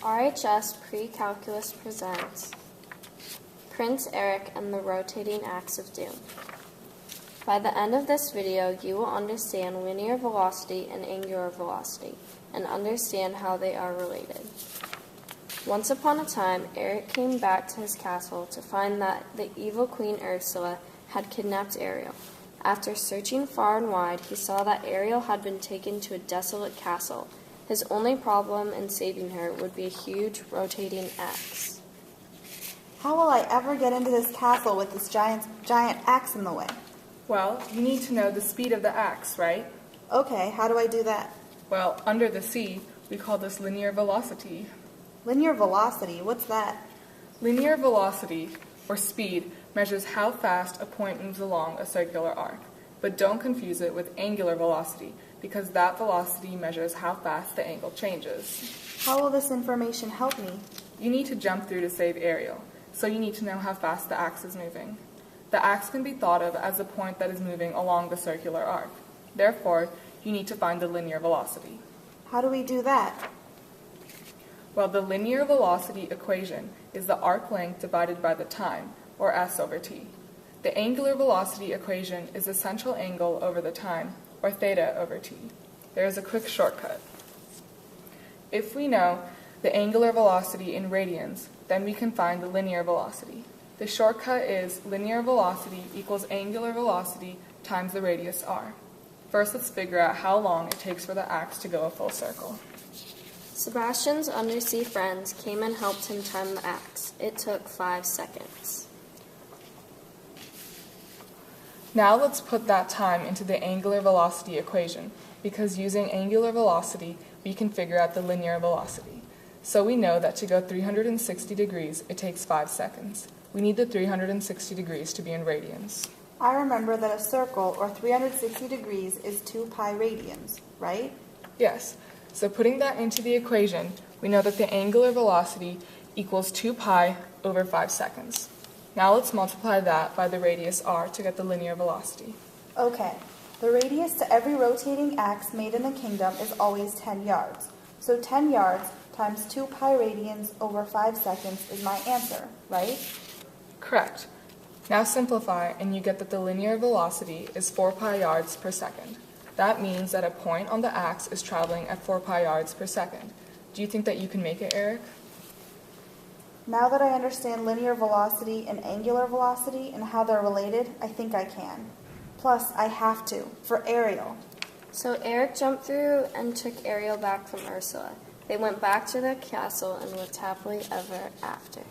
RHS Pre-Calculus presents Prince Eric and the Rotating Axe of Doom. By the end of this video, you will understand linear velocity and angular velocity, and understand how they are related. Once upon a time, Eric came back to his castle to find that the evil Queen Ursula had kidnapped Ariel. After searching far and wide, he saw that Ariel had been taken to a desolate castle. His only problem in saving her would be a huge rotating axe. How will I ever get into this castle with this giant axe in the way? Well, you need to know the speed of the axe, right? Okay, how do I do that? Well, under the sea, we call this linear velocity. Linear velocity, what's that? Linear velocity, or speed, measures how fast a point moves along a circular arc. But don't confuse it with angular velocity, because that velocity measures how fast the angle changes. How will this information help me? You need to jump through to save Ariel, so you need to know how fast the axe is moving. The axe can be thought of as a point that is moving along the circular arc. Therefore, you need to find the linear velocity. How do we do that? Well, the linear velocity equation is the arc length divided by the time, or s over t. The angular velocity equation is the central angle over the time, or theta over t. There is a quick shortcut. If we know the angular velocity in radians, then we can find the linear velocity. The shortcut is linear velocity equals angular velocity times the radius r. First, let's figure out how long it takes for the axe to go a full circle. Sebastian's undersea friends came and helped him time the axe. It took 5 seconds. Now let's put that time into the angular velocity equation, because using angular velocity, we can figure out the linear velocity. So we know that to go 360 degrees, it takes 5 seconds. We need the 360 degrees to be in radians. I remember that a circle, or 360 degrees, is 2 pi radians, right? Yes, so putting that into the equation, we know that the angular velocity equals 2 pi over 5 seconds. Now let's multiply that by the radius r to get the linear velocity. Okay, the radius to every rotating axe made in the kingdom is always 10 yards. So 10 yards times 2 pi radians over 5 seconds is my answer, right? Correct. Now simplify and you get that the linear velocity is 4 pi yards per second. That means that a point on the axe is traveling at 4 pi yards per second. Do you think that you can make it, Eric? Now that I understand linear velocity and angular velocity and how they're related, I think I can. Plus, I have to, for Ariel. So Eric jumped through and took Ariel back from Ursula. They went back to their castle and lived happily ever after.